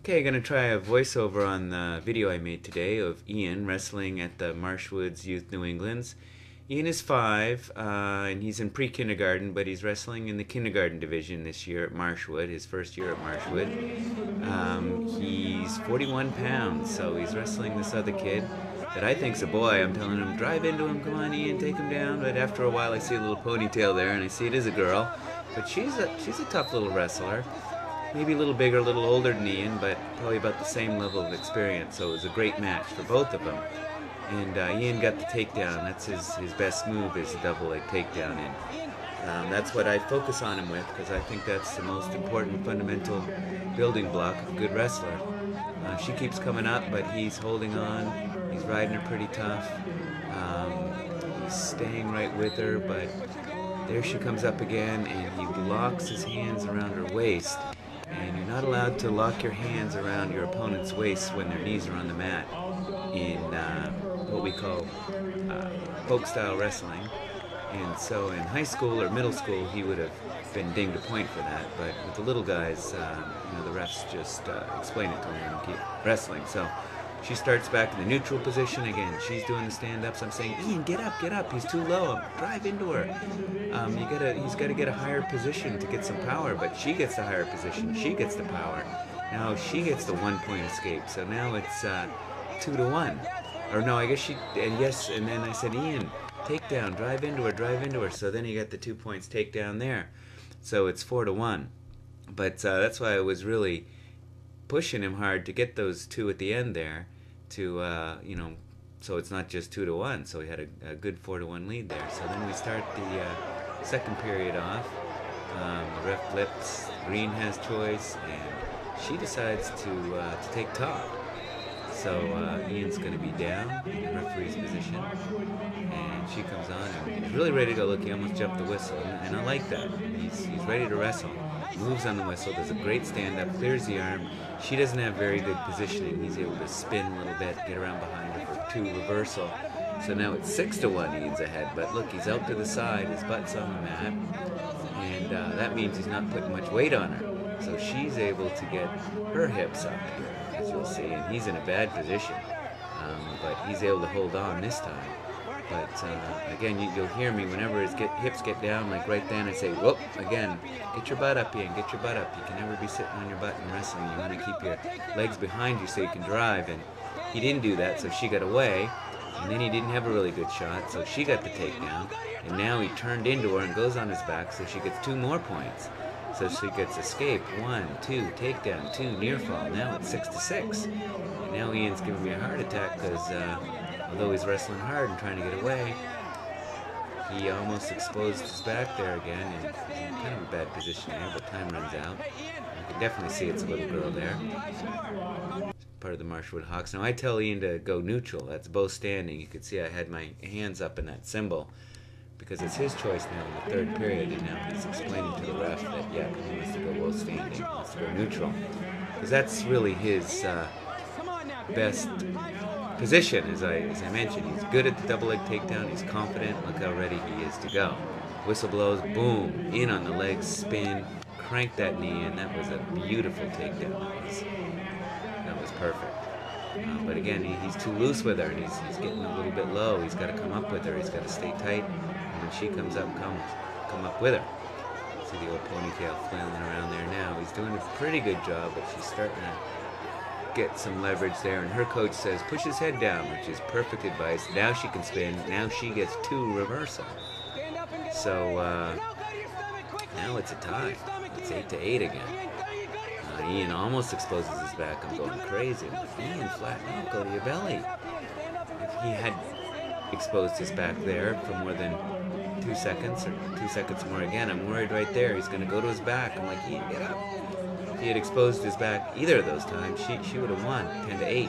Okay, gonna try a voiceover on the video I made today of Ian wrestling at the Marshwood's Youth New England's. Ian is 5, and he's in pre-kindergarten, but he's wrestling in the kindergarten division this year at Marshwood, his first year at Marshwood. He's 41 pounds, so he's wrestling this other kid that I think's a boy. I'm telling him, drive into him, come on Ian, take him down. But after a while I see a little ponytail there, and I see it is a girl. But she's a tough little wrestler. Maybe a little bigger, a little older than Ian, but probably about the same level of experience. So it was a great match for both of them. And Ian got the takedown. That's his best move, is a double leg takedown. And that's what I focus on him with, because I think that's the most important fundamental building block of a good wrestler. She keeps coming up, but he's holding on. He's riding her pretty tough. He's staying right with her, but there she comes up again, and he locks his hands around her waist. And you're not allowed to lock your hands around your opponent's waist when their knees are on the mat in what we call folk-style wrestling. And so in high school or middle school, he would have been dinged a point for that. But with the little guys, the refs just explain it to him and keep wrestling. So she starts back in the neutral position again. She's doing the stand-ups. I'm saying, Ian, get up, get up. He's too low. Drive into her. He's got to get a higher position to get some power. But she gets the higher position. She gets the power. Now she gets the 1-point escape. So now it's 2-1. Or no, I guess she. And yes, and then I said, Ian, takedown, drive into her, drive into her. So then he got the 2 points takedown there. So it's 4-1. But that's why I was really pushing him hard to get those 2 at the end there, to so it's not just 2-1. So he had a good 4-1 lead there. So then we start the second period off. The ref flips. Green has choice, and she decides to take top. So Ian's going to be down in the referee's position, and she comes on, and he's really ready to go. Look, he almost jumped the whistle, and I like that. He's ready to wrestle. Moves on the whistle, does a great stand-up, clears the arm. She doesn't have very good positioning. He's able to spin a little bit, get around behind her for 2 reversal. So now it's 6-1, Ian's ahead. But look, he's out to the side, his butt's on the mat, and that means he's not putting much weight on her. So she's able to get her hips up here, as you'll see, and he's in a bad position. But he's able to hold on this time. But again, you'll hear me whenever his hips get down, like right then, I say, whoop, again, get your butt up, Ian, get your butt up. You can never be sitting on your butt and wrestling. You want to keep your legs behind you so you can drive. And he didn't do that, so she got away. And then he didn't have a really good shot, so she got the takedown. And now he turned into her and goes on his back, so she gets 2 more points. So she gets escape, 1, 2, takedown, 2, near fall. Now it's 6-6. And now Ian's giving me a heart attack because although he's wrestling hard and trying to get away, he almost exposed his back there again, and he's in kind of a bad position there, but time runs out. You can definitely see it's a little girl there. It's part of the Marshwood Hawks. Now I tell Ian to go neutral. That's both standing. You can see I had my hands up in that symbol, because it's his choice now in the 3rd period, and now he's explaining to the ref that, yeah, he wants to go both standing, he wants to go neutral. Because that's really his best position, as I mentioned. He's good at the double leg takedown, he's confident, look how ready he is to go. Whistle blows, boom, in on the legs, spin, crank that knee in. That was a beautiful takedown. That was perfect. But again, he's too loose with her, and he's getting a little bit low. He's got to come up with her, he's got to stay tight, and when she comes up, come up with her. See the old ponytail flailing around there now. He's doing a pretty good job, but she's starting to get some leverage there, and her coach says push his head down, which is perfect advice. Now she can spin. Now she gets 2 reversal. So now it's a tie. It's 8-8 again. Ian almost exposes his back. I'm going crazy. Ian, flatten out, go to your belly. If he had exposed his back there for more than 2 seconds, or 2 seconds more again, I'm worried right there. He's going to go to his back. I'm like, Ian, get up. If he had exposed his back either of those times, she would have won 10-8.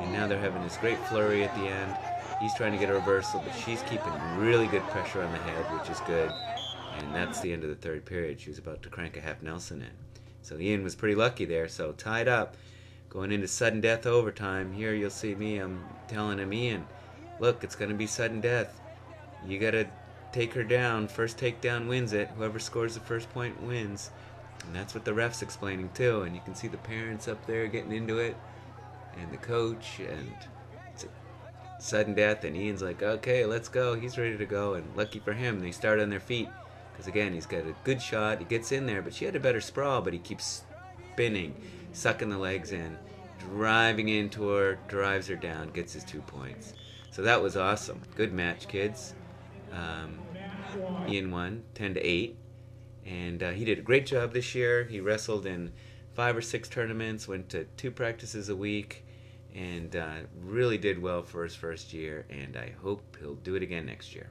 And now they're having this great flurry at the end. He's trying to get a reversal, but she's keeping really good pressure on the head, which is good. And that's the end of the 3rd period. She was about to crank a half Nelson in. So Ian was pretty lucky there. So tied up, going into sudden death overtime. Here you'll see me, I'm telling him, Ian, look, it's going to be sudden death. You got to take her down. First takedown wins it. Whoever scores the first point wins. And that's what the ref's explaining too. And you can see the parents up there getting into it, and the coach, and it's a sudden death. And Ian's like, okay, let's go. He's ready to go. And lucky for him, they start on their feet. Because again, he's got a good shot. He gets in there, but she had a better sprawl, but he keeps spinning, sucking the legs in, driving into her, drives her down, gets his 2 points. So that was awesome. Good match, kids. Ian won 10-8. And he did a great job this year. He wrestled in 5 or 6 tournaments, went to 2 practices a week, and really did well for his first year. And I hope he'll do it again next year.